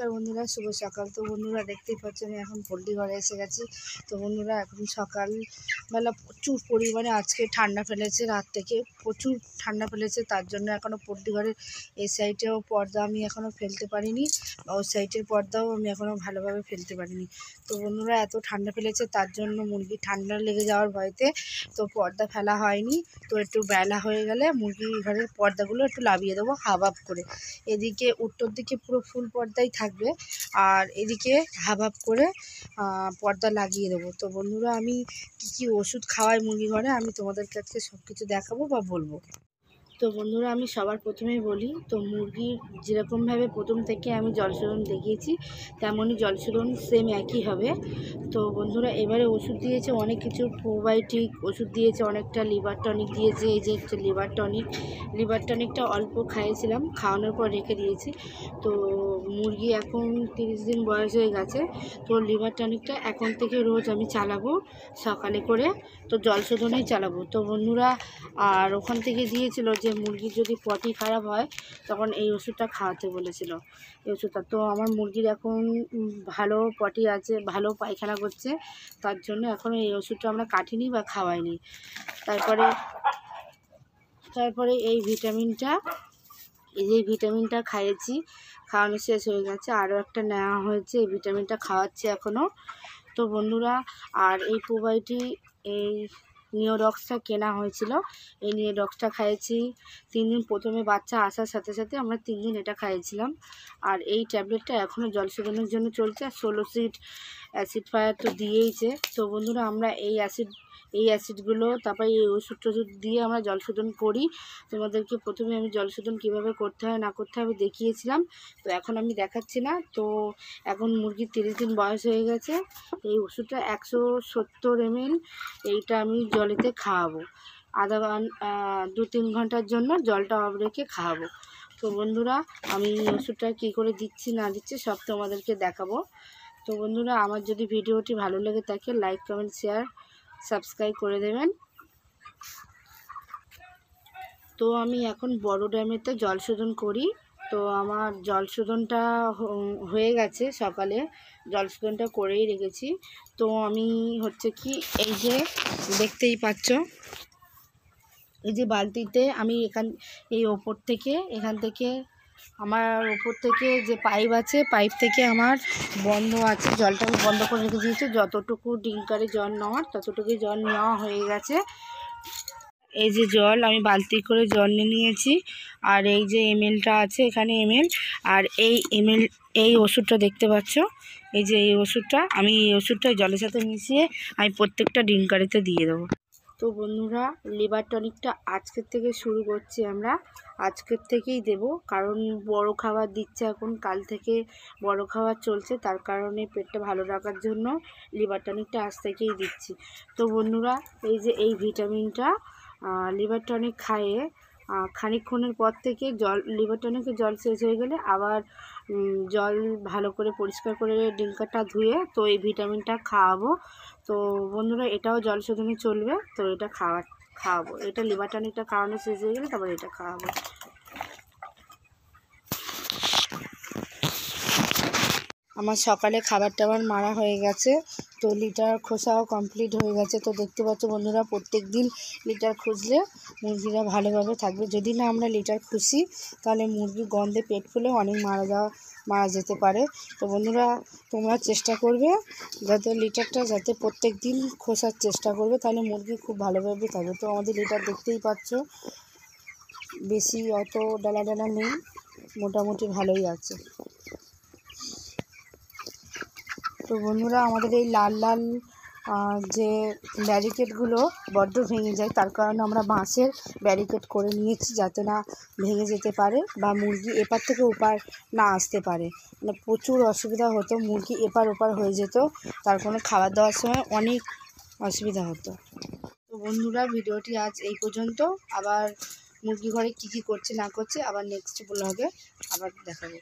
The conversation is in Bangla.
নমস্কার বন্ধুরা, শুভ সকাল। তো বন্ধুরা দেখতেই পাচ্ছ আমি এখন পোল্ট্রি ঘরে এসে গেছি। তো বন্ধুরা এখন সকালবেলা প্রচুর পরিমাণে আজকে ঠান্ডা ফেলেছে, রাত থেকে প্রচুর ঠান্ডা ফেলেছে। তার জন্য এখনও পোল্ট্রি ঘরের এই সাইডেও পর্দা আমি এখনও ফেলতে পারিনি, ওই সাইডের পর্দাও আমি এখনও ভালোভাবে ফেলতে পারিনি। তো বন্ধুরা এত ঠান্ডা ফেলেছে, তার জন্য মুরগি ঠান্ডা লেগে যাওয়ার ভয়তে তো পর্দা ফেলা হয়নি। তো একটু বেলা হয়ে গেলে মুরগি ঘরের পর্দাগুলো একটু লাভিয়ে দেবো হাফ হাফ করে। এদিকে উত্তর দিকে পুরো ফুল পর্দাই থাকবে, আর এদিকে হাফ হাফ করে পর্দা লাগিয়ে দেবো। তো বন্ধুরা আমি কী ওষুধ খাওয়াই মুরগি ঘরে আমি তোমাদের কাছে সব কিছু দেখাবো বা বলবো। তো বন্ধুরা আমি সবার প্রথমেই বলি, তো মুরগির যেরকমভাবে প্রথম থেকে আমি জলশোধন দেখিয়েছি তেমনই জলশোধন সেম একই হবে। তো বন্ধুরা এবারে ওষুধ দিয়েছে অনেক কিছু, প্রোবায়োটিক ওষুধ দিয়েছে, অনেকটা লিভার টনিক দিয়েছে। এই যে হচ্ছে লিভার টনিকটা অল্প খাইয়েছিলাম, খাওয়ানোর পর রেখে দিয়েছি। তো মুরগি এখন 30 দিন বয়স হয়ে গেছে। তো লিভার টনিকটা এখন থেকে রোজ আমি চালাবো সকালে করে, তো জলশোধনেই চালাবো। তো বন্ধুরা আর ওখান থেকে দিয়েছিল যে মুরগির যদি পটি খারাপ হয় তখন এই ওষুধটা খাওয়াতে বলেছিল, এই ওষুধটা। তো আমার মুরগির এখন ভালো পটি আছে, ভালো পায়খানা করছে, তার জন্য এখন এই ওষুধটা আমরা কাটিনি বা খাওয়াইনি। তারপরে এই ভিটামিনটা খাইয়েছি, খাওয়ানো শেষ হয়ে গেছে। আরও একটা নেওয়া হয়েছে, এই ভিটামিনটা খাওয়াচ্ছি এখনও। তো বন্ধুরা আর এই প্রোবায়োটিক এই নিওরক্সটা কেনা হয়েছিল, এই নিওরক্সটা খাইয়েছি 3 দিন। প্রথমে বাচ্চা আসার সাথে সাথে আমরা 3 দিন এটা খাইয়েছিলাম। আর এই ট্যাবলেটটা এখনও জলশোধনের জন্য চলছে। আর 16 অ্যাসিড ফায়ার তো দিয়েইছে। তো বন্ধুরা আমরা এই অ্যাসিডগুলো তারপরে এই ওষুধ টষুধ দিয়ে আমরা জলশোধন করি। তোমাদেরকে প্রথমে আমি জলশোধন কীভাবে করতে হয় না করতে হবে দেখিয়েছিলাম, তো এখন আমি দেখাচ্ছি না। তো এখন মুরগির 30 দিন বয়স হয়ে গেছে। এই ওষুধটা 170 ml, এইটা আমি জলেতে খাওয়াবো 2-3 ঘন্টার জন্য, জলটা অফ রেখে খাওয়াবো। তো বন্ধুরা আমি ওষুধটা কী করে দিচ্ছি না দিচ্ছি সব তোমাদেরকে দেখাবো। তো বন্ধুরা আমার যদি ভিডিওটি ভালো লেগে থাকে লাইক কমেন্ট শেয়ার সাবস্ক্রাইব করে দেবেন। তো আমি এখন বড় ড্রামেতে জলশোধন করি। তো আমার জলশোধনটা হয়ে গেছে, সকালে জলশোধনটা করেই রেখেছি। তো আমি হচ্ছে কি এই যে দেখতেই পাচ্ছ, এই যে বালতিতে আমি এই ওপর থেকে এখান থেকে আমার ওপর থেকে যে পাইপ আছে, পাইপ থেকে আমার বন্ধ আছে, জলটা আমি বন্ধ করে রেখে দিয়েছি। যতটুকু ডিঙ্কারে জল নেওয়ার ততটুকুই জল নেওয়া হয়ে গেছে। এই যে জল আমি বালতি করে জল নিয়েছি, আর এই যে এমএলটা আছে এখানে এমএল, আর এই ওষুধটা দেখতে পাচ্ছ, এই যে এই ওষুধটা আমি এই ওষুধটা জলের সাথে মিশিয়ে আমি প্রত্যেকটা ডিঙ্কারেতে দিয়ে দেবো। তো বন্ধুরা লিভার টনিকটা আজকের থেকে শুরু করছি, আমরা আজকের থেকেই দেব, কারণ বড় খাবার দিচ্ছে এখন, কাল থেকে বড় খাবার চলছে, তার কারণে পেটটা ভালো রাখার জন্য লিভার টনিকটা আজ থেকেই দিচ্ছি। তো বন্ধুরা এই যে এই ভিটামিনটা লিভার টনিক খাইয়ে খানিকক্ষণের পর থেকে লিভার টনিকের জল শেষ হয়ে গেলে আবার জল ভালো করে পরিষ্কার করে ডিঙ্কারটা ধুয়ে তো এই ভিটামিনটা খাওয়াবো। তো বন্ধুরা এটাও জলশোধনে চলবে, তো এটা খাওয়াবো। এটা লিভার টনিকটা খাওয়ানো শেষ হয়ে গেলে তারপর এটা খাওয়াবো। আমার সকালে খাবার টাবার মারা হয়ে গেছে, তো লিটার খোসাও কমপ্লিট হয়ে গেছে। তো দেখতে পাচ্ছ বন্ধুরা প্রত্যেক দিন লিটার খুঁজলে মুরগিরা ভালোভাবে থাকবে। যদি না আমরা লিটার খুঁজি তাহলে মুরগির গন্ধে পেট ফুলে অনেক মারা যেতে পারে। তো বন্ধুরা তোমরা চেষ্টা করবে যাতে প্রত্যেক দিন খোসার চেষ্টা করবে, তাহলে মুরগি খুব ভালোভাবে থাকবে। তো আমাদের লিটার দেখতেই পাচ্ছ বেশি অত ডালা নেই, মোটামুটি ভালোই আছে। তো বন্ধুরা আমাদের এই লাল যে ব্যারিকেডগুলো বড্ড ভেঙে যায়, তার কারণে আমরা বাঁশের ব্যারিকেড করে নিয়েছি যাতে না ভেঙে যেতে পারে বা মুরগি এপার থেকে ওপার না আসতে পারে। মানে প্রচুর অসুবিধা হতো, মুরগি এপার ওপার হয়ে যেত, তার কোনো খাবার দেওয়ার সময় অনেক অসুবিধা হতো। তো বন্ধুরা ভিডিওটি আজ এই পর্যন্ত। আবার মুরগি ঘরে কী করছে না করছে আবার নেক্সট ব্লগে আবার দেখাবো।